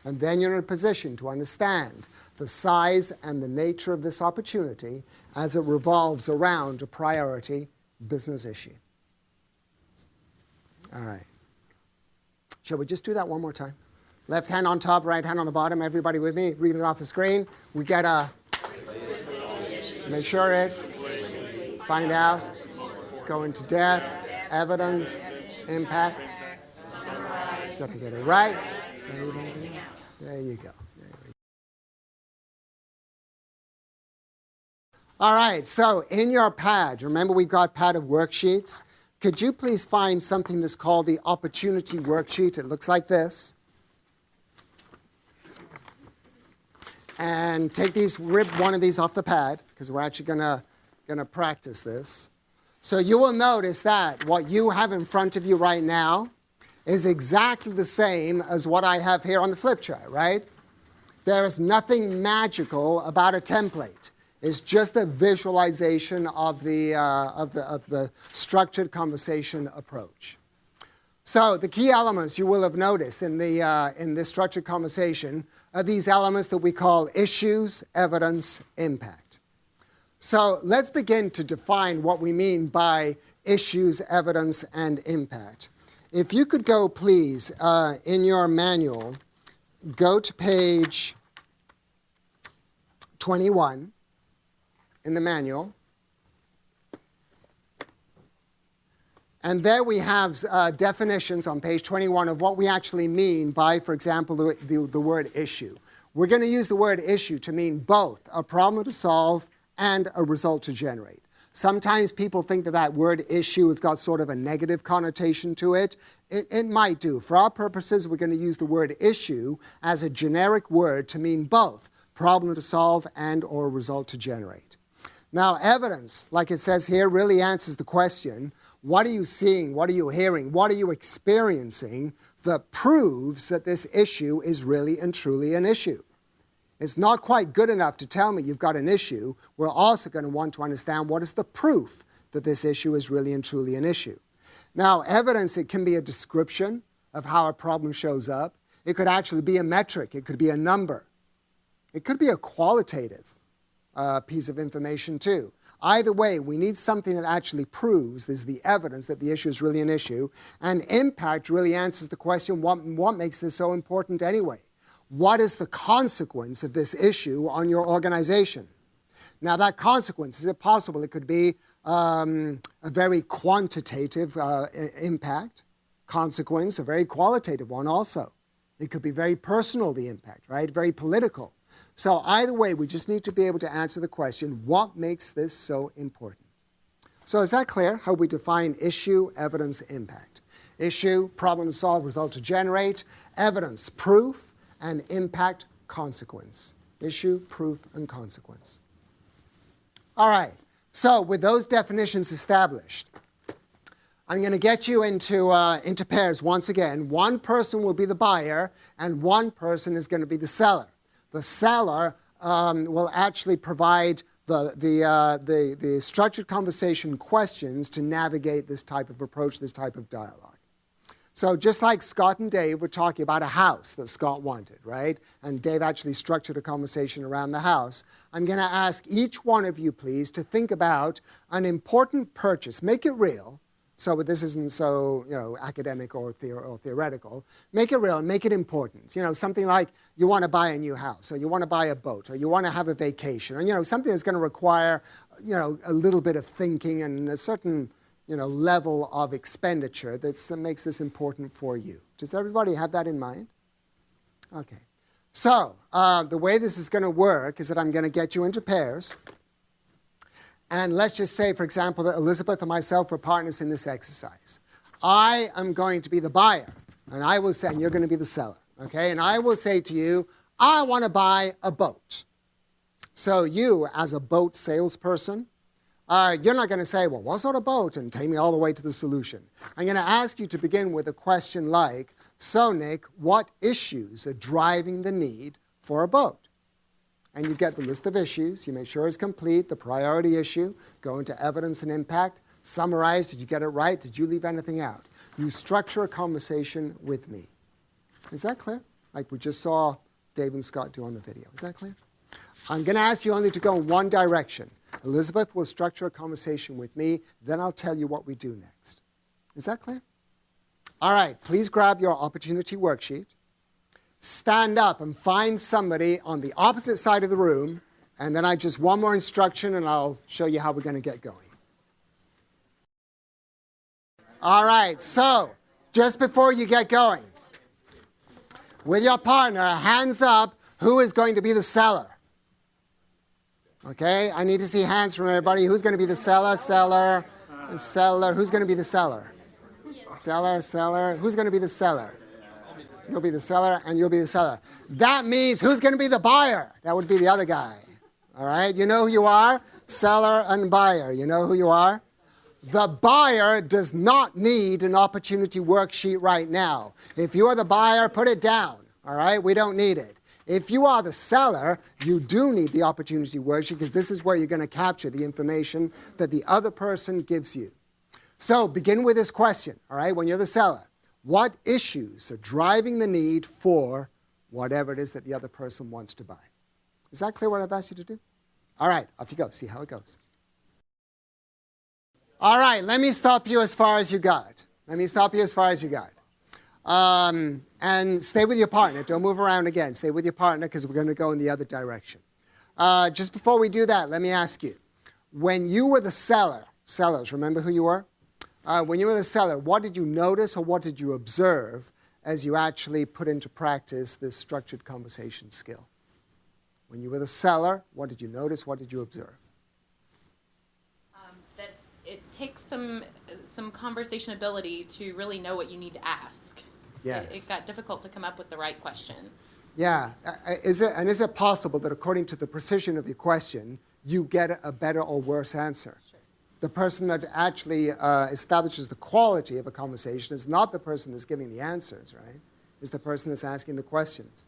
And then you're in a position to understand the size and the nature of this opportunity as it revolves around a priority business issue. All right. Shall we just do that one more time? Left hand on top, right hand on the bottom. Everybody with me? Read it off the screen. We get a... Make sure it's... Find out. Go into depth. Evidence. Impact. Did I get it right? There you go. All right, so in your pad, remember we've got pad of worksheets. Could you please find something that's called the opportunity worksheet? It looks like this. And take these, rip one of these off the pad, because we're actually gonna practice this. So you will notice that what you have in front of you right now is exactly the same as what I have here on the flip chart, right? There is nothing magical about a template. It's just a visualization of the structured conversation approach. So the key elements you will have noticed in this structured conversation are these elements that we call issues, evidence, impact. So let's begin to define what we mean by issues, evidence, and impact. If you could go, please, in your manual, go to page 21 in the manual. And there we have definitions on page 21 of what we actually mean by, for example, the word issue. We're going to use the word issue to mean both a problem to solve and a result to generate. Sometimes people think that that word issue has got sort of a negative connotation to it. It might do. For our purposes, we're going to use the word issue as a generic word to mean both problem to solve and or result to generate. Now, evidence, like it says here, really answers the question, what are you seeing, what are you hearing, what are you experiencing that proves that this issue is really and truly an issue? It's not quite good enough to tell me you've got an issue. We're also going to want to understand what is the proof that this issue is really and truly an issue. Now, evidence, it can be a description of how a problem shows up. It could actually be a metric. It could be a number. It could be a qualitative piece of information too. Either way, we need something that actually proves there's the evidence that the issue is really an issue. And impact really answers the question, what makes this so important anyway? What is the consequence of this issue on your organization? Now, that consequence, is it possible it could be a very quantitative impact, consequence, a very qualitative one also. It could be very personal, the impact, right? Very political. So either way, we just need to be able to answer the question, what makes this so important? So is that clear, how we define issue, evidence, impact? Issue, problem to solve, result to generate. Evidence, proof, and impact, consequence. Issue, proof, and consequence. All right, so with those definitions established, I'm going to get you into pairs once again. One person will be the buyer, and one person is going to be the seller. The seller will actually provide the structured conversation questions to navigate this type of approach, this type of dialogue. So just like Scott and Dave were talking about a house that Scott wanted, right? And Dave actually structured a conversation around the house. I'm going to ask each one of you, please, to think about an important purchase. Make it real. So this isn't so academic or theoretical. Make it real and make it important. Something like you want to buy a new house, or you want to buy a boat, or you want to have a vacation, or something that's going to require a little bit of thinking and a certain level of expenditure that makes this important for you. Does everybody have that in mind? Okay. So the way this is going to work is that I'm going to get you into pairs. And let's just say, for example, that Elizabeth and myself were partners in this exercise. I am going to be the buyer, and I will say, and you're going to be the seller, okay? And I will say to you, I want to buy a boat. So you, as a boat salesperson, you're not going to say, well, what sort of boat? And take me all the way to the solution. I'm going to ask you to begin with a question like, so Nick, what issues are driving the need for a boat? And you get the list of issues. You make sure it's complete, the priority issue, go into evidence and impact, summarize, did you get it right? Did you leave anything out? You structure a conversation with me. Is that clear? Like we just saw Dave and Scott do on the video. Is that clear? I'm going to ask you only to go in one direction. Elizabeth will structure a conversation with me, then I'll tell you what we do next. Is that clear? All right, please grab your opportunity worksheet. Stand up and find somebody on the opposite side of the room, and then one more instruction, and I'll show you how we're going to get going. All right, so just before you get going, with your partner, hands up, who is going to be the seller? Okay, I need to see hands from everybody. Who's going to be the seller? Seller. Seller. Who's going to be the seller? Seller, seller. Who's going to be the seller? You'll be the seller and you'll be the seller. That means who's going to be the buyer? That would be the other guy. All right, you know who you are? Seller and buyer. You know who you are? The buyer does not need an opportunity worksheet right now. If you are the buyer, put it down. All right, we don't need it. If you are the seller, you do need the opportunity worksheet because this is where you're going to capture the information that the other person gives you. So begin with this question, all right, when you're the seller. What issues are driving the need for whatever it is that the other person wants to buy? Is that clear what I've asked you to do? All right, off you go. See how it goes. All right, let me stop you as far as you got. And stay with your partner. Don't move around again. Stay with your partner because we're going to go in the other direction. Just before we do that, let me ask you. When you were the seller, sellers, remember who you were? When you were the seller, what did you notice or what did you observe as you actually put into practice this structured conversation skill? When you were the seller, what did you notice? What did you observe? That it takes some conversation ability to really know what you need to ask. Yes. It got difficult to come up with the right question. Yeah. Is it possible that according to the precision of your question, you get a better or worse answer? Sure. The person that actually establishes the quality of a conversation is not the person that's giving the answers, right? It's the person that's asking the questions.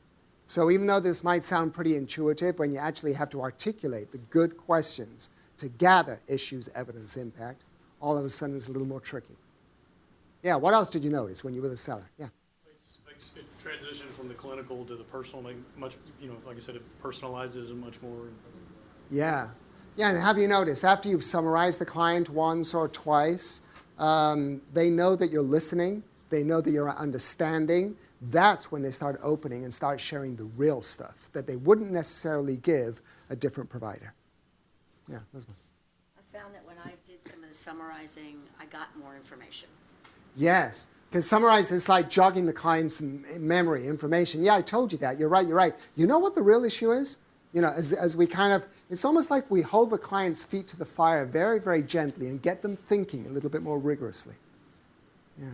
So even though this might sound pretty intuitive, when you actually have to articulate the good questions to gather issues, evidence, impact, all of a sudden it's a little more tricky. Yeah, what else did you notice when you were the seller? Yeah. It transitioned from the clinical to the personal, like much, like I said, it personalizes it much more. Yeah. Yeah, and have you noticed, after you've summarized the client once or twice, they know that you're listening, they know that you're understanding. That's when they start opening and start sharing the real stuff that they wouldn't necessarily give a different provider. Yeah, that's one. I found that when I did some of the summarizing, I got more information. Yes, because summarize is like jogging the client's memory, information. Yeah, I told you that. You're right. You know what the real issue is? As we kind of, it's almost like we hold the client's feet to the fire very, very gently and get them thinking a little bit more rigorously. Yeah.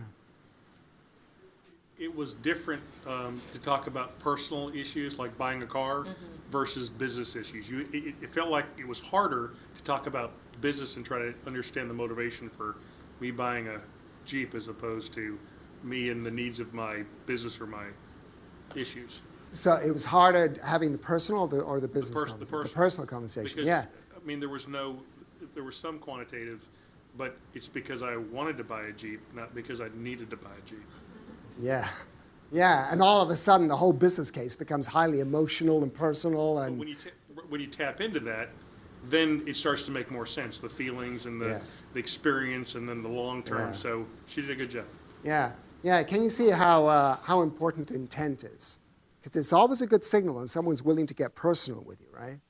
It was different to talk about personal issues like buying a car versus business issues. It felt like it was harder to talk about business and try to understand the motivation for me buying a Jeep as opposed to me and the needs of my business or my issues. So it was harder having the personal or the business conversation? The personal conversation, because, yeah. I mean, there was some quantitative, but it's because I wanted to buy a Jeep, not because I needed to buy a Jeep. Yeah. Yeah, and all of a sudden the whole business case becomes highly emotional and personal. And But when you tap into that, then it starts to make more sense, the feelings and the experience and then the long term. Yeah. So she did a good job. Yeah. Can you see how important intent is? Because it's always a good signal when someone's willing to get personal with you, right?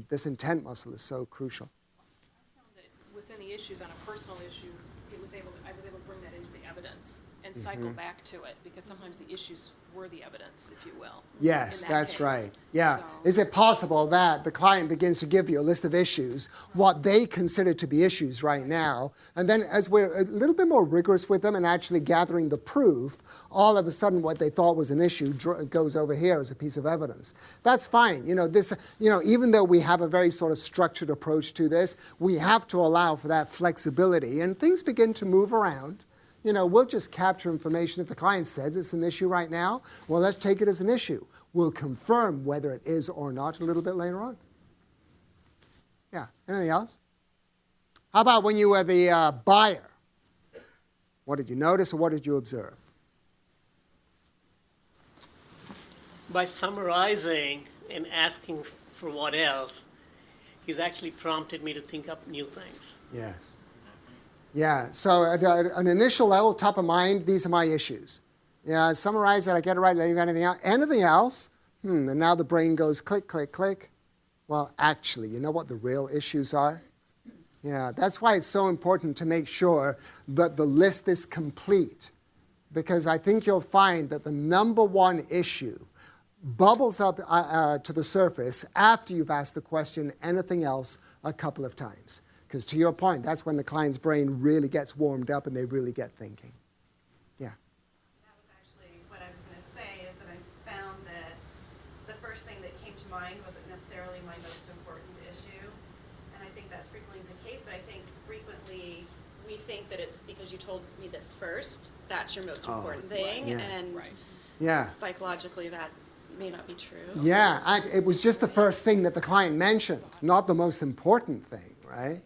This intent muscle is so crucial. I found that within the issues on a personal issue, I was able to bring that into the evidence and cycle back to it because sometimes the issues were the evidence, if you will. Yes, in that that's case. right. Yeah. So- Is it possible that the client begins to give you a list of issues, what they consider to be issues right now, and then as we're a little bit more rigorous with them and actually gathering the proof, all of a sudden what they thought was an issue goes over here as a piece of evidence. That's fine. Even though we have a very sort of structured approach to this, we have to allow for that flexibility, and things begin to move around. We'll just capture information. If the client says it's an issue right now, well, let's take it as an issue. We'll confirm whether it is or not a little bit later on. Yeah, anything else? How about when you were the buyer? What did you notice or what did you observe? By summarizing and asking for what else, he's actually prompted me to think up new things. Yes. Yeah, so at an initial level, top of mind, these are my issues. Yeah, summarize it, I get it right, leave anything out. Anything else? And now the brain goes click, click, click. Well, actually, you know what the real issues are? Yeah, that's why it's so important to make sure that the list is complete. Because I think you'll find that the number one issue bubbles up to the surface after you've asked the question, anything else, a couple of times. Because to your point, that's when the client's brain really gets warmed up and they really get thinking. Yeah. That was actually what I was going to say, is that I found that the first thing that came to mind wasn't necessarily my most important issue. And I think that's frequently the case, but I think frequently we think that it's because you told me this first, that's your most important thing. yeah. And Yeah. psychologically that may not be true. Yeah, and it was just the first thing that the client mentioned, not the most important thing, right?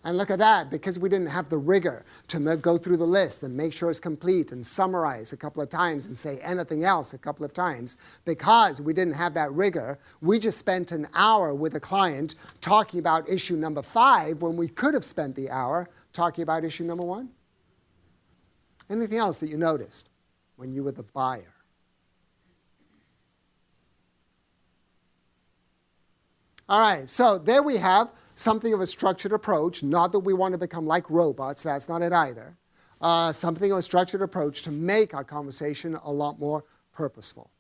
And look at that, because we didn't have the rigor to go through the list and make sure it's complete and summarize a couple of times and say anything else a couple of times, because we didn't have that rigor, we just spent an hour with a client talking about issue number 5 when we could have spent the hour talking about issue number 1. Anything else that you noticed when you were the buyer? All right, so there we have something of a structured approach. Not that we want to become like robots, that's not it either. Something of a structured approach to make our conversation a lot more purposeful.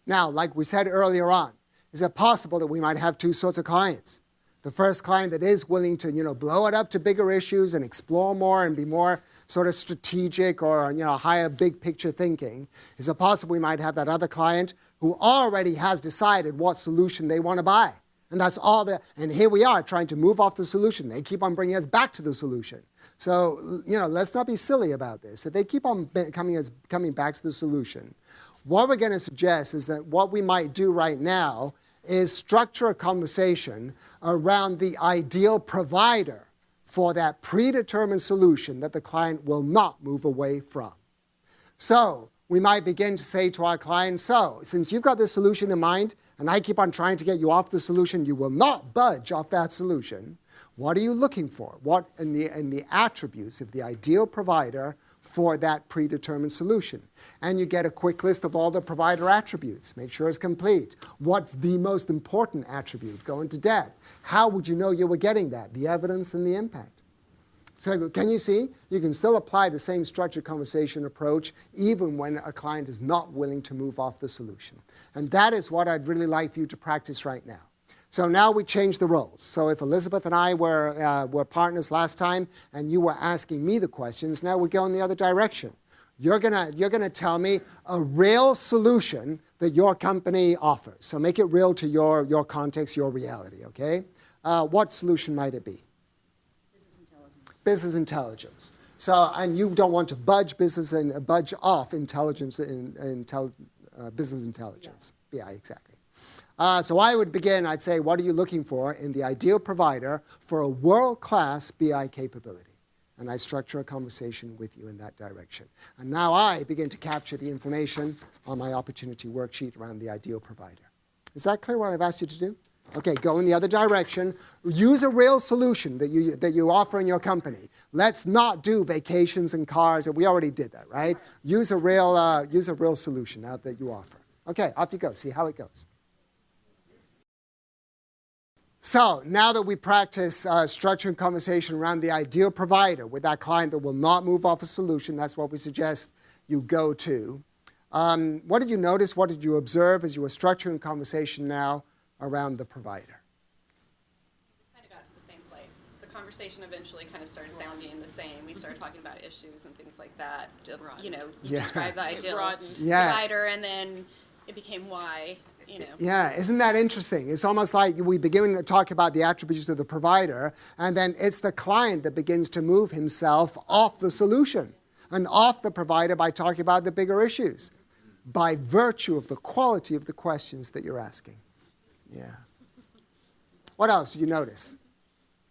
Now, like we said earlier on, is it possible that we might have 2 sorts of clients? The first client that is willing to, blow it up to bigger issues and explore more and be more sort of strategic or, higher big picture thinking. Is it possible we might have that other client who already has decided what solution they want to buy? And that's all and here we are trying to move off the solution. They keep on bringing us back to the solution. So, let's not be silly about this. If they keep on coming back to the solution, what we're going to suggest is that what we might do right now is structure a conversation around the ideal provider for that predetermined solution that the client will not move away from. So we might begin to say to our client, so since you've got this solution in mind, and I keep on trying to get you off the solution, you will not budge off that solution. What are you looking for? What in the attributes of the ideal provider for that predetermined solution? And you get a quick list of all the provider attributes. Make sure it's complete. What's the most important attribute? Go into depth. How would you know you were getting that? The evidence and the impact. So can you see? You can still apply the same structured conversation approach even when a client is not willing to move off the solution. And that is what I'd really like for you to practice right now. So now we change the roles. So if Elizabeth and I were partners last time and you were asking me the questions, now we go in the other direction. You're gonna tell me a real solution that your company offers. So make it real to your context, your reality, okay? What solution might it be? Business intelligence. Business intelligence. So, and you don't want to budge off intelligence business intelligence. Yeah, exactly. So I would begin, I'd say, what are you looking for in the ideal provider for a world-class BI capability? And I structure a conversation with you in that direction. And now I begin to capture the information on my opportunity worksheet around the ideal provider. Is that clear what I've asked you to do? Okay, go in the other direction. Use a real solution that you offer in your company. Let's not do vacations and cars. We already did that, right? Use a real solution now that you offer. Okay, off you go. See how it goes. So now that we practice structuring conversation around the ideal provider with that client that will not move off a solution, that's what we suggest you go to. What did you notice? What did you observe as you were structuring conversation now around the provider? We kind of got to the same place. The conversation eventually kind of started sounding the same. We started talking about issues and things like that. You describe the ideal provider, and then it became why. Yeah, isn't that interesting? It's almost like we begin to talk about the attributes of the provider, and then it's the client that begins to move himself off the solution and off the provider by talking about the bigger issues by virtue of the quality of the questions that you're asking. Yeah. What else do you notice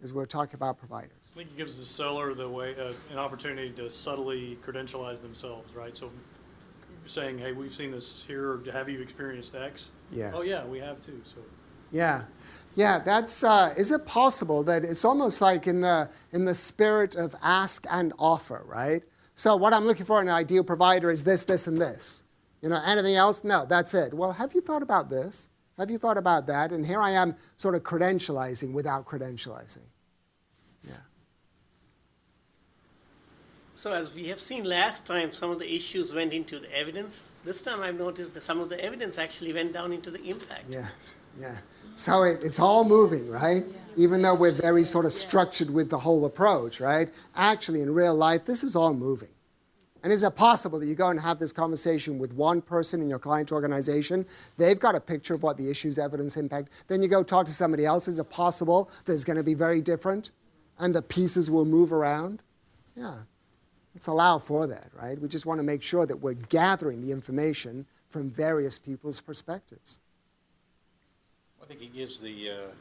as we're talking about providers? I think it gives the seller an opportunity to subtly credentialize themselves, right? So saying, hey, we've seen this here, have you experienced X? Yes. Oh yeah, we have too. So. Yeah. Yeah, that's, is it possible that it's almost like in the spirit of ask and offer, right? So what I'm looking for in an ideal provider is this, this, and this. Anything else? No, that's it. Well, have you thought about this? Have you thought about that? And here I am sort of credentializing without credentializing. Yeah. So as we have seen last time, some of the issues went into the evidence. This time I've noticed that some of the evidence actually went down into the impact. Yes, yeah. So it's all moving, right? Even though we're very sort of structured with the whole approach, right? Actually, in real life, this is all moving. And is it possible that you go and have this conversation with one person in your client organization? They've got a picture of what the issue's evidence impact. Then you go talk to somebody else. Is it possible that it's going to be very different and the pieces will move around? Yeah. Let's allow for that, right? We just want to make sure that we're gathering the information from various people's perspectives. I think it gives the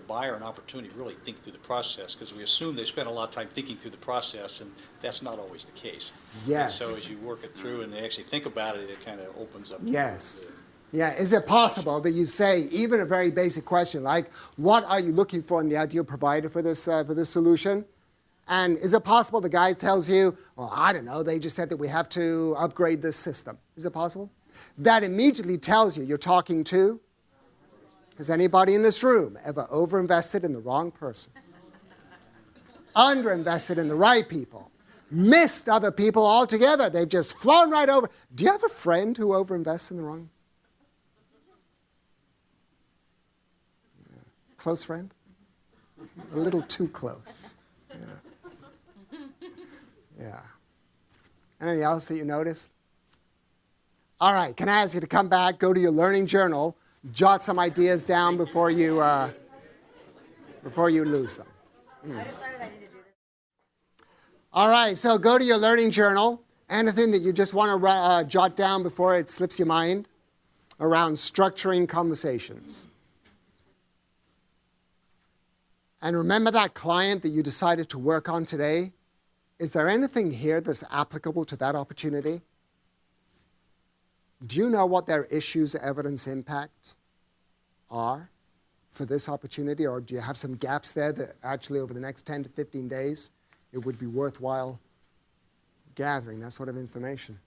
buyer an opportunity to really think through the process, because we assume they spend a lot of time thinking through the process, and that's not always the case. Yes. And so as you work it through and they actually think about it, it kind of opens up. Yes. Yeah. Is it possible that you say even a very basic question like, what are you looking for in the ideal provider for this solution? And is it possible the guy tells you, well, I don't know, they just said that we have to upgrade this system. Is it possible? That immediately tells you you're talking to. Has anybody in this room ever overinvested in the wrong person? Underinvested in the right people? Missed other people altogether? They've just flown right over. Do you have a friend who overinvests in the wrong? Yeah. Close friend? A little too close. Yeah. Yeah. Anything else that you noticed? All right, can I ask you to come back, go to your learning journal, jot some ideas down before you lose them. I decided I need to do this. All right, so go to your learning journal. Anything that you just want to jot down before it slips your mind around structuring conversations. And remember that client that you decided to work on today? Is there anything here that's applicable to that opportunity? Do you know what their issues, evidence, impact are for this opportunity? Or do you have some gaps there that actually over the next 10 to 15 days it would be worthwhile gathering that sort of information?